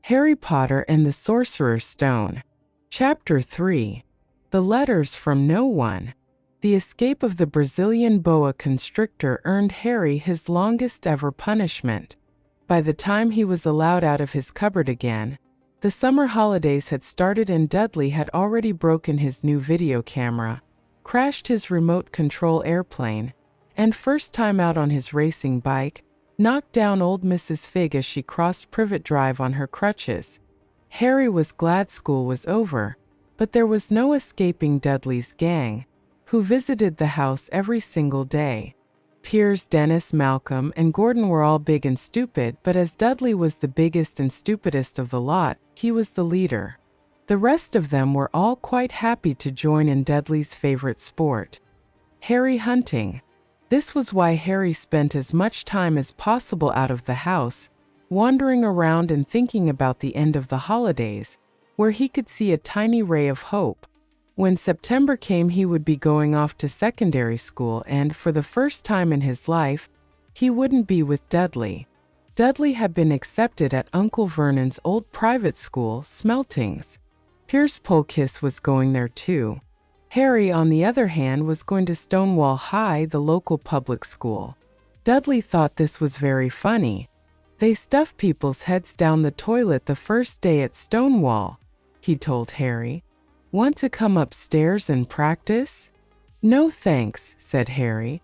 Harry Potter and the Sorcerer's Stone. Chapter 3. The Letters from No One. The escape of the Brazilian boa constrictor earned Harry his longest ever punishment. By the time he was allowed out of his cupboard again, the summer holidays had started and Dudley had already broken his new video camera, crashed his remote control airplane, and first time out on his racing bike, knocked down old Mrs. Figg as she crossed Privet Drive on her crutches. Harry was glad school was over, but there was no escaping Dudley's gang, who visited the house every single day. Piers, Dennis, Malcolm, and Gordon were all big and stupid, but as Dudley was the biggest and stupidest of the lot, he was the leader. The rest of them were all quite happy to join in Dudley's favorite sport, Harry hunting. This was why Harry spent as much time as possible out of the house, wandering around and thinking about the end of the holidays, where he could see a tiny ray of hope. When September came, he would be going off to secondary school, and for the first time in his life, he wouldn't be with Dudley. Dudley had been accepted at Uncle Vernon's old private school, Smeltings. Piers Polkiss was going there too. Harry, on the other hand, was going to Stonewall High, the local public school. Dudley thought this was very funny. They stuff people's heads down the toilet the first day at Stonewall, he told Harry. Want to come upstairs and practice? No thanks, said Harry.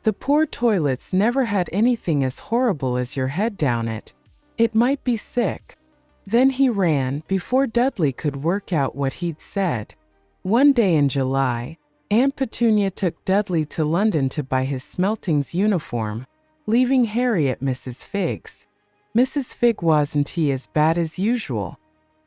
The poor toilets never had anything as horrible as your head down it. It might be sick. Then he ran before Dudley could work out what he'd said. One day in July, Aunt Petunia took Dudley to London to buy his Smeltings uniform, leaving Harry at Mrs. Figg's. Mrs. Figg wasn't as bad as usual.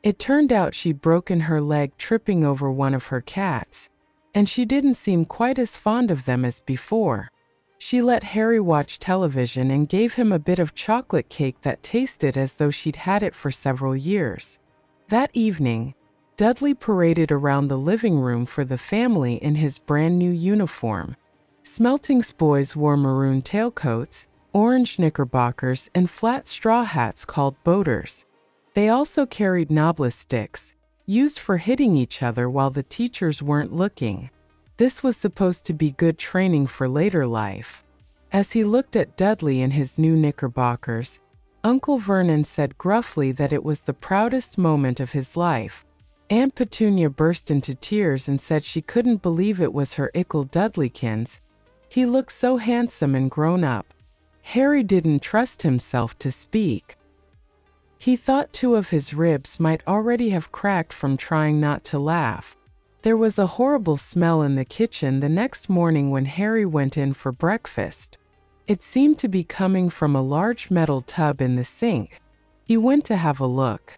It turned out she'd broken her leg tripping over one of her cats, and she didn't seem quite as fond of them as before. She let Harry watch television and gave him a bit of chocolate cake that tasted as though she'd had it for several years. That evening, Dudley paraded around the living room for the family in his brand new uniform. Smeltings boys wore maroon tailcoats, orange knickerbockers, and flat straw hats called boaters. They also carried knobless sticks, used for hitting each other while the teachers weren't looking. This was supposed to be good training for later life. As he looked at Dudley in his new knickerbockers, Uncle Vernon said gruffly that it was the proudest moment of his life. Aunt Petunia burst into tears and said she couldn't believe it was her ickle Dudleykins. He looked so handsome and grown up. Harry didn't trust himself to speak. He thought two of his ribs might already have cracked from trying not to laugh. There was a horrible smell in the kitchen the next morning when Harry went in for breakfast. It seemed to be coming from a large metal tub in the sink. He went to have a look.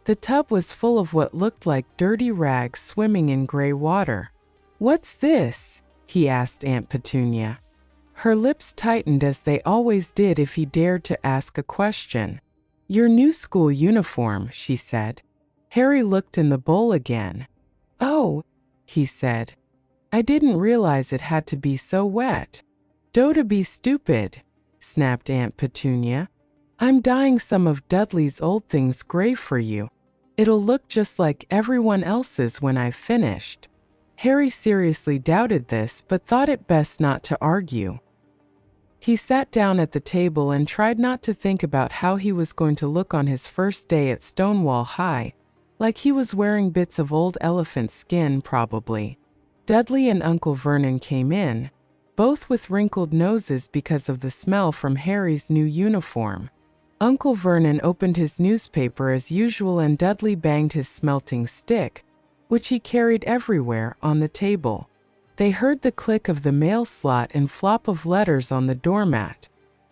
The tub was full of what looked like dirty rags swimming in gray water. "What's this?" he asked Aunt Petunia. Her lips tightened as they always did if he dared to ask a question. "Your new school uniform," she said. Harry looked in the bowl again. "Oh," he said. "I didn't realize it had to be so wet." "Don't be stupid," snapped Aunt Petunia. "I'm dyeing some of Dudley's old things gray for you. It'll look just like everyone else's when I've finished." Harry seriously doubted this, but thought it best not to argue. He sat down at the table and tried not to think about how he was going to look on his first day at Stonewall High, like he was wearing bits of old elephant skin probably. Dudley and Uncle Vernon came in, both with wrinkled noses because of the smell from Harry's new uniform. Uncle Vernon opened his newspaper as usual and Dudley banged his smelting stick, which he carried everywhere, on the table. They heard the click of the mail slot and flop of letters on the doormat.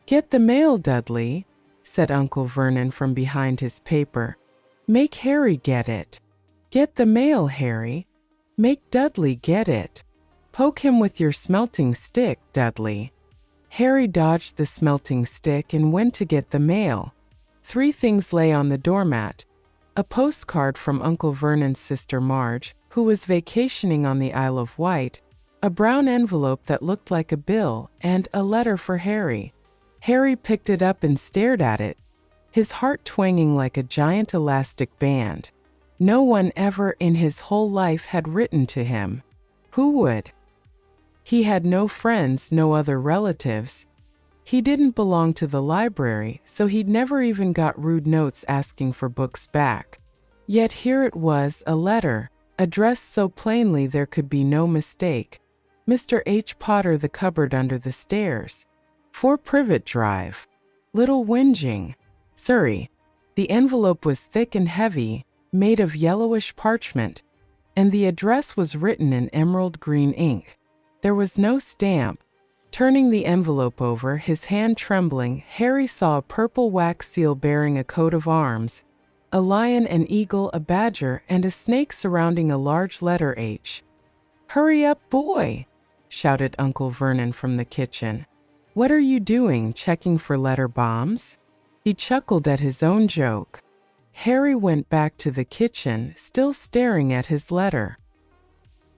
"Get the mail, Dudley," said Uncle Vernon from behind his paper. "Make Harry get it. Get the mail, Harry. Make Dudley get it. Poke him with your smelting stick, Dudley." Harry dodged the smelting stick and went to get the mail. 3 things lay on the doormat: a postcard from Uncle Vernon's sister Marge, who was vacationing on the Isle of Wight, a brown envelope that looked like a bill, and a letter for Harry. Harry picked it up and stared at it. his heart twanging like a giant elastic band. No one ever in his whole life had written to him. Who would? He had no friends, no other relatives. He didn't belong to the library, so he'd never even got rude notes asking for books back. Yet here it was, a letter, addressed so plainly there could be no mistake. Mr. H. Potter, the cupboard under the stairs. 4 Privet Drive. Little Whinging, Surrey. The envelope was thick and heavy, made of yellowish parchment, and the address was written in emerald green ink. There was no stamp. Turning the envelope over, his hand trembling, Harry saw a purple wax seal bearing a coat of arms, a lion, an eagle, a badger, and a snake surrounding a large letter H. "Hurry up, boy!" shouted Uncle Vernon from the kitchen. "What are you doing, checking for letter bombs?" He chuckled at his own joke. Harry went back to the kitchen, still staring at his letter.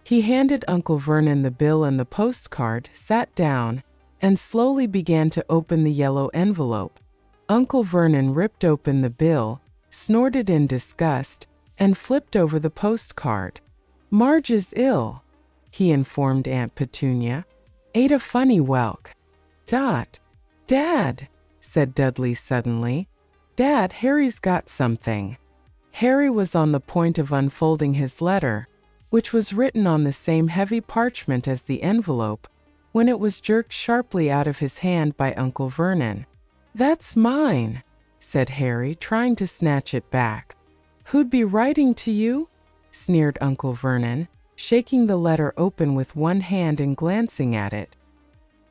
He handed Uncle Vernon the bill and the postcard, sat down, and slowly began to open the yellow envelope. Uncle Vernon ripped open the bill, snorted in disgust, and flipped over the postcard. "Marge is ill," he informed Aunt Petunia. "Ate a funny whelk." "Dad," said Dudley suddenly. "Dad, Harry's got something." Harry was on the point of unfolding his letter, which was written on the same heavy parchment as the envelope, when it was jerked sharply out of his hand by Uncle Vernon. "That's mine," said Harry, trying to snatch it back. "Who'd be writing to you?" sneered Uncle Vernon, shaking the letter open with one hand and glancing at it.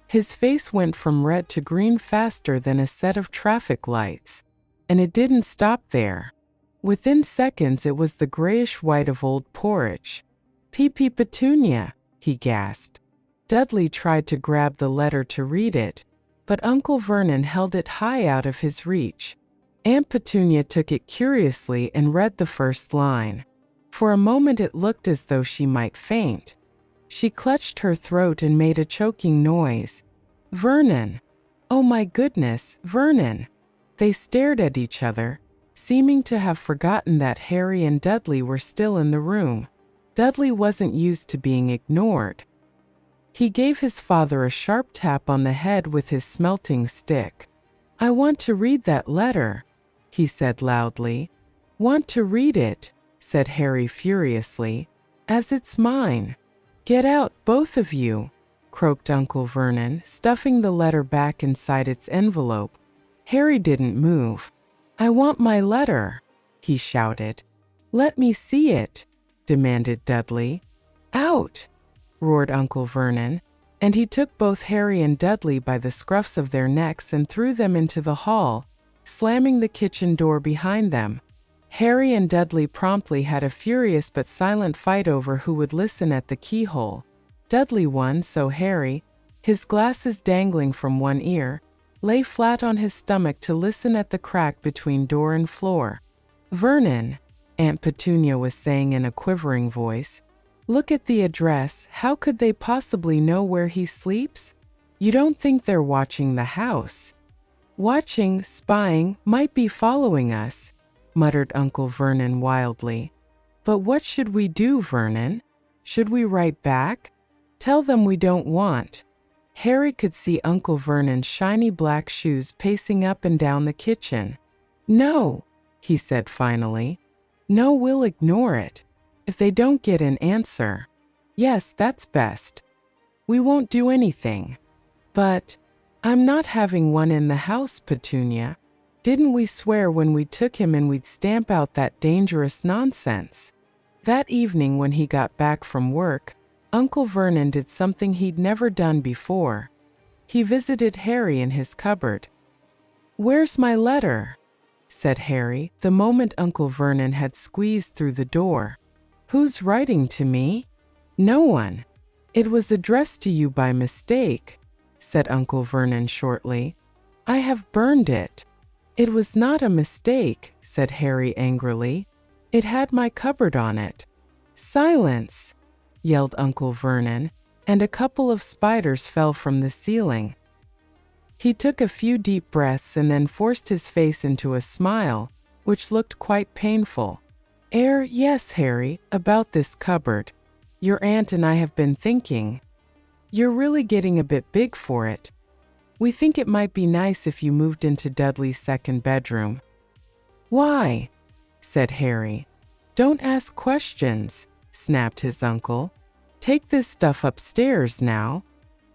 His face went from red to green faster than a set of traffic lights. And it didn't stop there. Within seconds it was the grayish-white of old porridge. "Pee-pee Petunia," he gasped. Dudley tried to grab the letter to read it, but Uncle Vernon held it high out of his reach. Aunt Petunia took it curiously and read the first line. For a moment it looked as though she might faint. She clutched her throat and made a choking noise. "Vernon! Oh my goodness, Vernon!" They stared at each other, seeming to have forgotten that Harry and Dudley were still in the room. Dudley wasn't used to being ignored. He gave his father a sharp tap on the head with his smelting stick. "I want to read that letter," he said loudly. "Want to read it," said Harry furiously, "as it's mine." "Get out, both of you," croaked Uncle Vernon, stuffing the letter back inside its envelope. Harry didn't move. "I want my letter," he shouted. "Let me see it," demanded Dudley. "Out!" roared Uncle Vernon, and he took both Harry and Dudley by the scruffs of their necks and threw them into the hall, slamming the kitchen door behind them. Harry and Dudley promptly had a furious but silent fight over who would listen at the keyhole. Dudley won, so Harry, his glasses dangling from one ear, lay flat on his stomach to listen at the crack between door and floor. "Vernon," Aunt Petunia was saying in a quivering voice, "look at the address. How could they possibly know where he sleeps? You don't think they're watching the house?" "Watching, spying, might be following us," muttered Uncle Vernon wildly. "But what should we do, Vernon? Should we write back? Tell them we don't want?" Harry could see Uncle Vernon's shiny black shoes pacing up and down the kitchen. "No," he said finally. "No, we'll ignore it. If they don't get an answer. Yes, that's best. We won't do anything." "But I'm not having one in the house, Petunia. Didn't we swear when we took him in we'd stamp out that dangerous nonsense?" That evening when he got back from work, Uncle Vernon did something he'd never done before. He visited Harry in his cupboard. "Where's my letter?" said Harry, the moment Uncle Vernon had squeezed through the door. "Who's writing to me?" "No one. It was addressed to you by mistake," said Uncle Vernon shortly. "I have burned it." "It was not a mistake," said Harry angrily. "It had my cupboard on it." "Silence!" yelled Uncle Vernon, and a couple of spiders fell from the ceiling. He took a few deep breaths and then forced his face into a smile, which looked quite painful. Yes, Harry, about this cupboard. Your aunt and I have been thinking. You're really getting a bit big for it. We think it might be nice if you moved into Dudley's second bedroom. Why? Said Harry. Don't ask questions, snapped his uncle. Take this stuff upstairs now.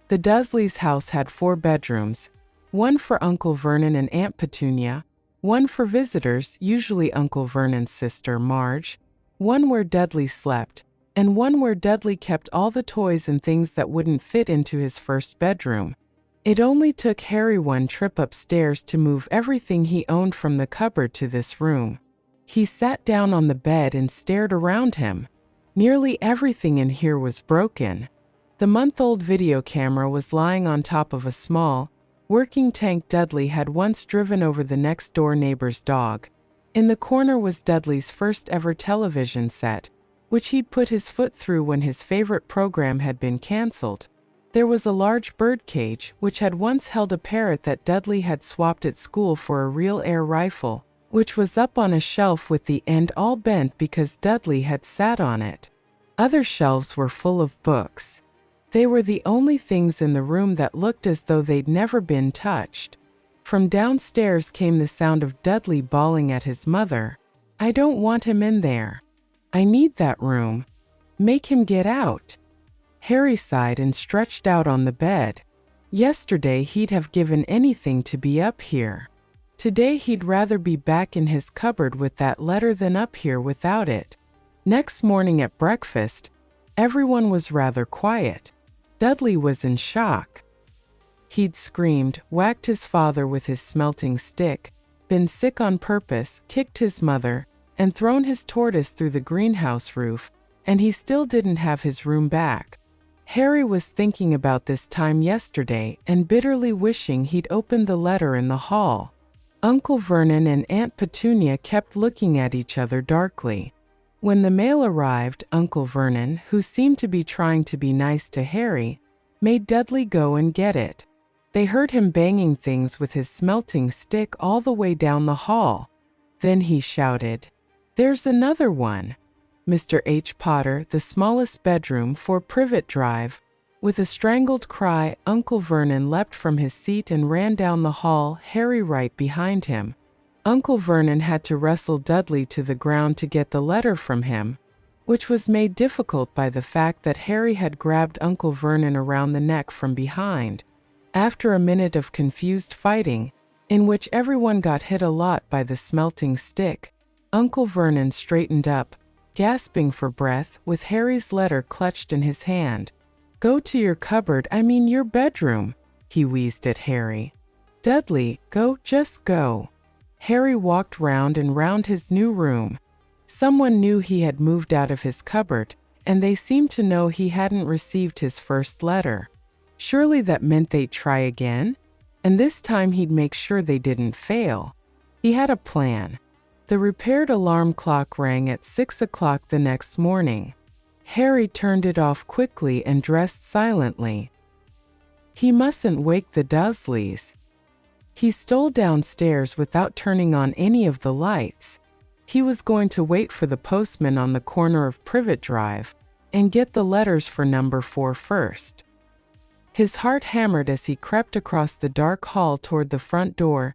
The Dursleys' house had 4 bedrooms, one for Uncle Vernon and Aunt Petunia, one for visitors, usually Uncle Vernon's sister Marge, one where Dudley slept, and one where Dudley kept all the toys and things that wouldn't fit into his first bedroom. It only took Harry one trip upstairs to move everything he owned from the cupboard to this room. He sat down on the bed and stared around him. Nearly everything in here was broken. The month-old video camera was lying on top of a small, working tank Dudley had once driven over the next-door neighbor's dog. In the corner was Dudley's first-ever television set, which he'd put his foot through when his favorite program had been canceled. There was a large bird cage, which had once held a parrot that Dudley had swapped at school for a real air rifle, which was up on a shelf with the end all bent because Dudley had sat on it. Other shelves were full of books. They were the only things in the room that looked as though they'd never been touched. From downstairs came the sound of Dudley bawling at his mother. I don't want him in there. I need that room. Make him get out. Harry sighed and stretched out on the bed. Yesterday he'd have given anything to be up here. Today he'd rather be back in his cupboard with that letter than up here without it. Next morning at breakfast, everyone was rather quiet. Dudley was in shock. He'd screamed, whacked his father with his smelting stick, been sick on purpose, kicked his mother, and thrown his tortoise through the greenhouse roof, and he still didn't have his room back. Harry was thinking about this time yesterday and bitterly wishing he'd opened the letter in the hall. Uncle Vernon and Aunt Petunia kept looking at each other darkly. When the mail arrived, Uncle Vernon, who seemed to be trying to be nice to Harry, made Dudley go and get it. They heard him banging things with his smelting stick all the way down the hall. Then he shouted, "There's another one!" Mr. H. Potter, the smallest bedroom for Privet Drive. With a strangled cry, Uncle Vernon leapt from his seat and ran down the hall, Harry right behind him. Uncle Vernon had to wrestle Dudley to the ground to get the letter from him, which was made difficult by the fact that Harry had grabbed Uncle Vernon around the neck from behind. After a minute of confused fighting, in which everyone got hit a lot by the smelting stick, Uncle Vernon straightened up, gasping for breath, with Harry's letter clutched in his hand. "Go to your cupboard, your bedroom," he wheezed at Harry. "Dudley, go, just go." Harry walked round and round his new room. Someone knew he had moved out of his cupboard, and they seemed to know he hadn't received his first letter. Surely that meant they'd try again? And this time he'd make sure they didn't fail. He had a plan. The repaired alarm clock rang at 6 o'clock the next morning. Harry turned it off quickly and dressed silently. He mustn't wake the Dursleys. He stole downstairs without turning on any of the lights. He was going to wait for the postman on the corner of Privet Drive and get the letters for number 4 first. His heart hammered as he crept across the dark hall toward the front door.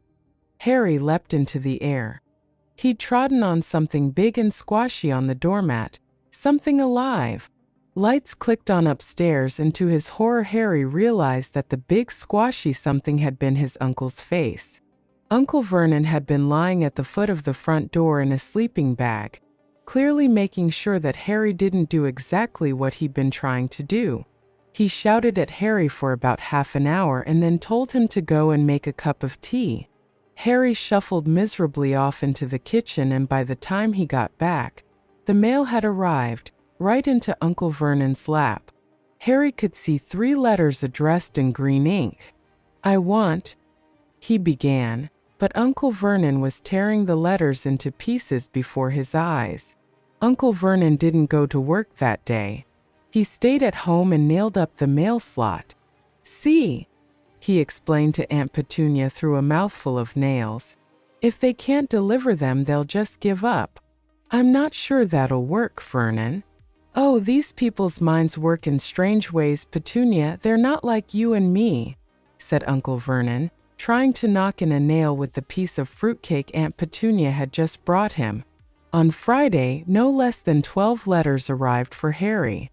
Harry leapt into the air. He'd trodden on something big and squashy on the doormat, something alive. Lights clicked on upstairs, and to his horror Harry realized that the big squashy something had been his uncle's face. Uncle Vernon had been lying at the foot of the front door in a sleeping bag, clearly making sure that Harry didn't do exactly what he'd been trying to do. He shouted at Harry for about half an hour and then told him to go and make a cup of tea. Harry shuffled miserably off into the kitchen, and by the time he got back, the mail had arrived, right into Uncle Vernon's lap. Harry could see 3 letters addressed in green ink. "I want," he began, but Uncle Vernon was tearing the letters into pieces before his eyes. Uncle Vernon didn't go to work that day. He stayed at home and nailed up the mail slot. "See," he explained to Aunt Petunia through a mouthful of nails. "If they can't deliver them, they'll just give up." "I'm not sure that'll work, Vernon." "Oh, these people's minds work in strange ways, Petunia. They're not like you and me," said Uncle Vernon, trying to knock in a nail with the piece of fruitcake Aunt Petunia had just brought him. On Friday, no less than 12 letters arrived for Harry.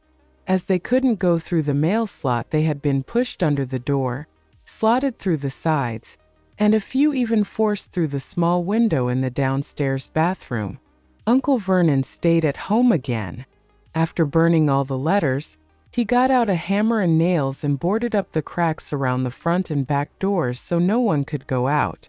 As they couldn't go through the mail slot, they had been pushed under the door, slotted through the sides, and a few even forced through the small window in the downstairs bathroom. Uncle Vernon stayed at home again. After burning all the letters, he got out a hammer and nails and boarded up the cracks around the front and back doors so no one could go out.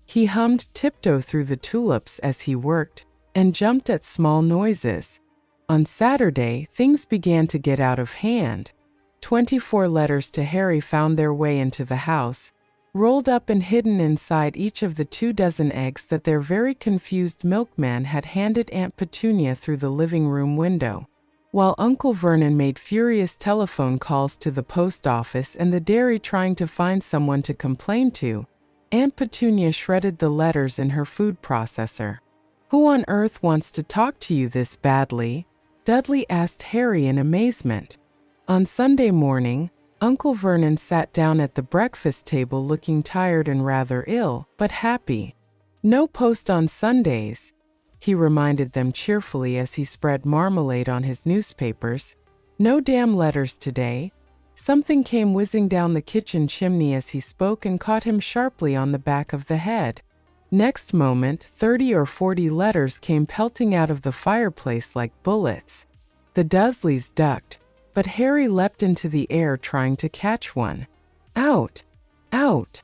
He hummed Tiptoe Through the Tulips as he worked, and jumped at small noises. On Saturday, things began to get out of hand. 24 letters to Harry found their way into the house, rolled up and hidden inside each of the 24 eggs that their very confused milkman had handed Aunt Petunia through the living room window. While Uncle Vernon made furious telephone calls to the post office and the dairy trying to find someone to complain to, Aunt Petunia shredded the letters in her food processor. "Who on earth wants to talk to you this badly?" Dudley asked Harry in amazement. On Sunday morning, Uncle Vernon sat down at the breakfast table looking tired and rather ill, but happy. "No post on Sundays," he reminded them cheerfully as he spread marmalade on his newspapers. "No damn letters today." Something came whizzing down the kitchen chimney as he spoke and caught him sharply on the back of the head. Next moment, 30 or 40 letters came pelting out of the fireplace like bullets. The Dursleys ducked, but Harry leapt into the air trying to catch one. "Out! Out!"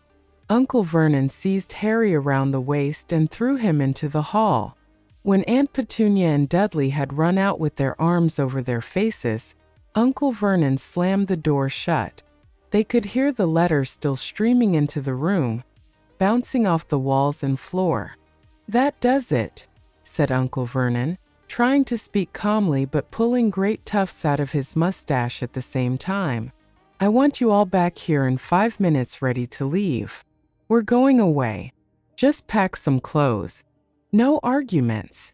Uncle Vernon seized Harry around the waist and threw him into the hall. When Aunt Petunia and Dudley had run out with their arms over their faces, Uncle Vernon slammed the door shut. They could hear the letters still streaming into the room, bouncing off the walls and floor. "That does it," said Uncle Vernon, trying to speak calmly but pulling great tufts out of his mustache at the same time. "I want you all back here in 5 minutes ready to leave. We're going away. Just pack some clothes. No arguments."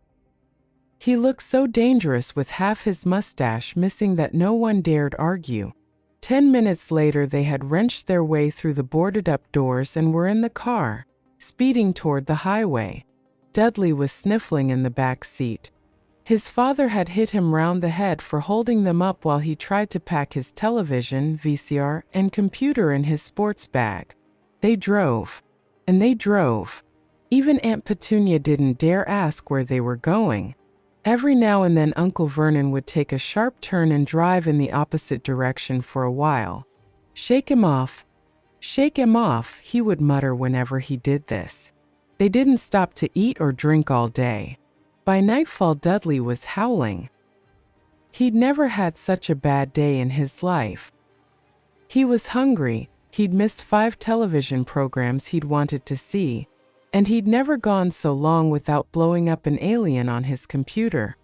He looked so dangerous with half his mustache missing that no one dared argue. 10 minutes later, they had wrenched their way through the boarded-up doors and were in the car, speeding toward the highway. Dudley was sniffling in the back seat. His father had hit him round the head for holding them up while he tried to pack his television, VCR, and computer in his sports bag. They drove. And they drove. Even Aunt Petunia didn't dare ask where they were going. Every now and then Uncle Vernon would take a sharp turn and drive in the opposite direction for a while. "Shake him off. Shake him off," he would mutter whenever he did this. They didn't stop to eat or drink all day. By nightfall, Dudley was howling. He'd never had such a bad day in his life. He was hungry, he'd missed 5 television programs he'd wanted to see, and he'd never gone so long without blowing up an alien on his computer.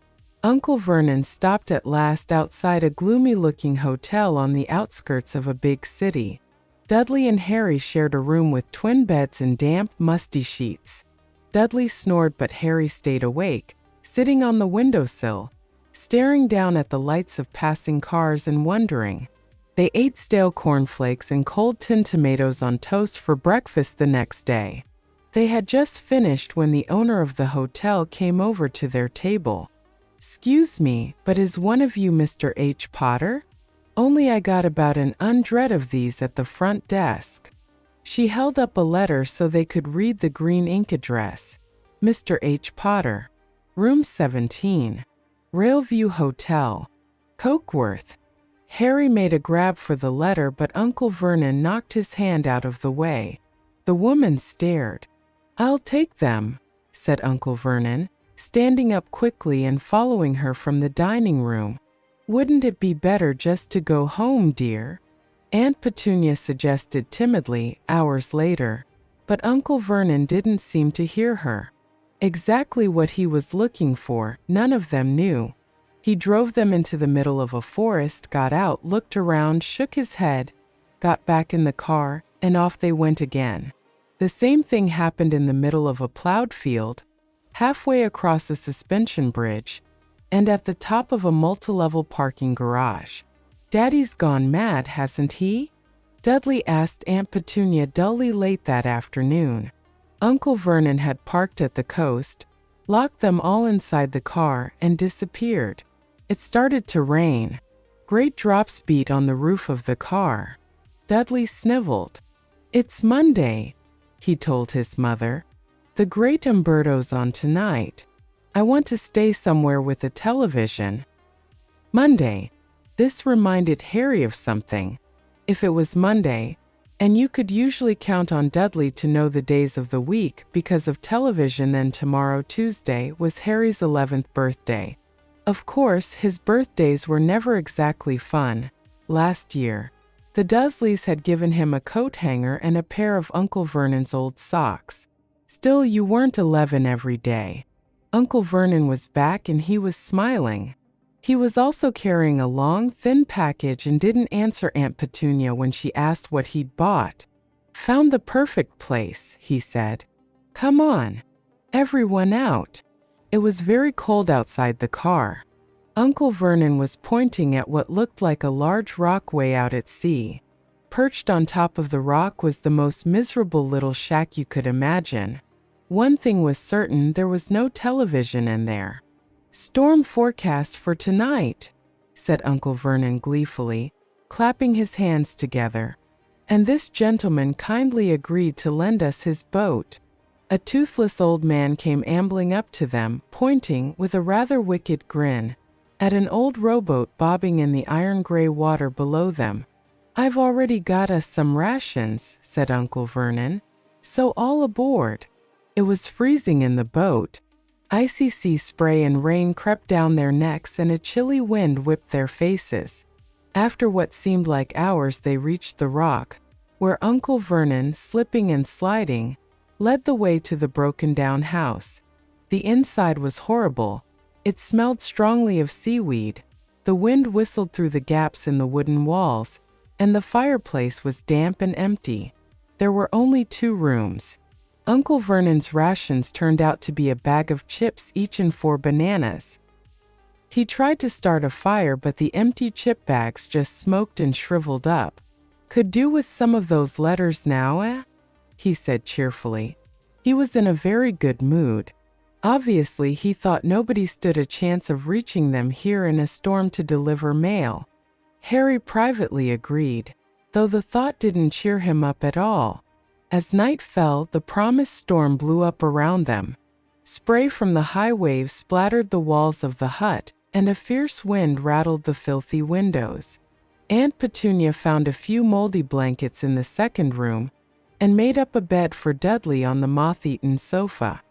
Uncle Vernon stopped at last outside a gloomy-looking hotel on the outskirts of a big city. Dudley and Harry shared a room with twin beds and damp, musty sheets. Dudley snored, but Harry stayed awake, sitting on the windowsill, staring down at the lights of passing cars and wondering. They ate stale cornflakes and cold tinned tomatoes on toast for breakfast the next day. They had just finished when the owner of the hotel came over to their table. "Excuse me, but is one of you Mr. H. Potter? Only I got about an hundred of these at the front desk." She held up a letter so they could read the green ink address. "Mr. H. Potter, Room 17, Railview Hotel, Cokeworth." Harry made a grab for the letter, but Uncle Vernon knocked his hand out of the way. The woman stared. "I'll take them," said Uncle Vernon, standing up quickly and following her from the dining room. "Wouldn't it be better just to go home, dear?" Aunt Petunia suggested timidly, hours later, but Uncle Vernon didn't seem to hear her. Exactly what he was looking for, none of them knew. He drove them into the middle of a forest, got out, looked around, shook his head, got back in the car, and off they went again. The same thing happened in the middle of a plowed field, halfway across a suspension bridge, and at the top of a multi-level parking garage. "Daddy's gone mad, hasn't he?" Dudley asked Aunt Petunia dully late that afternoon. Uncle Vernon had parked at the coast, locked them all inside the car, and disappeared. It started to rain. Great drops beat on the roof of the car. Dudley sniveled. "It's Monday," he told his mother. "The great Umberto's on tonight. I want to stay somewhere with a television." Monday. This reminded Harry of something. If it was Monday, and you could usually count on Dudley to know the days of the week because of television, then tomorrow, Tuesday, was Harry's 11th birthday. Of course, his birthdays were never exactly fun. Last year, the Dursleys had given him a coat hanger and a pair of Uncle Vernon's old socks. Still, you weren't 11 every day. Uncle Vernon was back and he was smiling. He was also carrying a long, thin package and didn't answer Aunt Petunia when she asked what he'd bought. "Found the perfect place," he said. "Come on. Everyone out." It was very cold outside the car. Uncle Vernon was pointing at what looked like a large rock way out at sea. Perched on top of the rock was the most miserable little shack you could imagine. One thing was certain, there was no television in there. "Storm forecast for tonight," said Uncle Vernon gleefully, clapping his hands together. "And this gentleman kindly agreed to lend us his boat." A toothless old man came ambling up to them, pointing, with a rather wicked grin, at an old rowboat bobbing in the iron-gray water below them. "I've already got us some rations," said Uncle Vernon, "so all aboard." It was freezing in the boat. Icy sea spray and rain crept down their necks and a chilly wind whipped their faces. After what seemed like hours, they reached the rock, where Uncle Vernon, slipping and sliding, led the way to the broken-down house. The inside was horrible. It smelled strongly of seaweed. The wind whistled through the gaps in the wooden walls, and the fireplace was damp and empty. There were only 2 rooms. Uncle Vernon's rations turned out to be a bag of chips each and 4 bananas. He tried to start a fire, but the empty chip bags just smoked and shriveled up. "Could do with some of those letters now, eh?" he said cheerfully. He was in a very good mood. Obviously, he thought nobody stood a chance of reaching them here in a storm to deliver mail. Harry privately agreed, though the thought didn't cheer him up at all. As night fell, the promised storm blew up around them. Spray from the high waves splattered the walls of the hut, and a fierce wind rattled the filthy windows. Aunt Petunia found a few moldy blankets in the second room and made up a bed for Dudley on the moth-eaten sofa.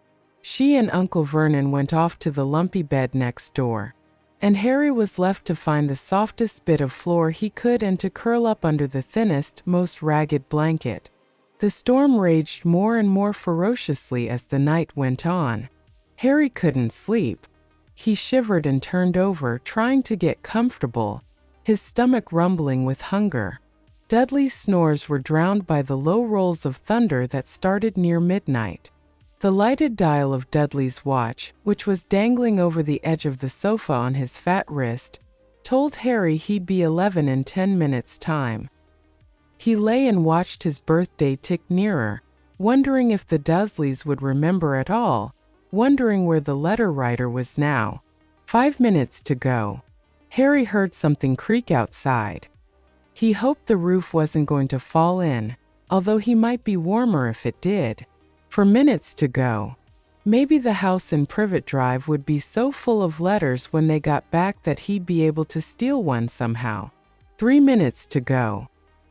She and Uncle Vernon went off to the lumpy bed next door, and Harry was left to find the softest bit of floor he could and to curl up under the thinnest, most ragged blanket. The storm raged more and more ferociously as the night went on. Harry couldn't sleep. He shivered and turned over, trying to get comfortable, his stomach rumbling with hunger. Dudley's snores were drowned by the low rolls of thunder that started near midnight. The lighted dial of Dudley's watch, which was dangling over the edge of the sofa on his fat wrist, told Harry he'd be 11 in 10 minutes' time. He lay and watched his birthday tick nearer, wondering if the Dursleys would remember at all, wondering where the letter writer was now. 5 minutes to go. Harry heard something creak outside. He hoped the roof wasn't going to fall in, although he might be warmer if it did. 4 minutes to go. Maybe the house in Privet Drive would be so full of letters when they got back that he'd be able to steal one somehow. 3 minutes to go.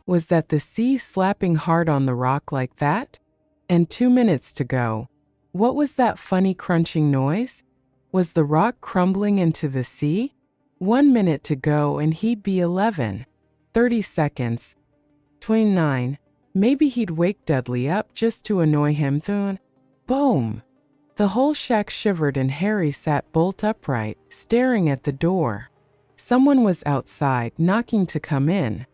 Was that the sea slapping hard on the rock like that? And 2 minutes to go. What was that funny crunching noise? Was the rock crumbling into the sea? 1 minute to go and he'd be 11. 30 seconds. 29. Maybe he'd wake Dudley up just to annoy him. Then, boom! The whole shack shivered and Harry sat bolt upright, staring at the door. Someone was outside, knocking to come in.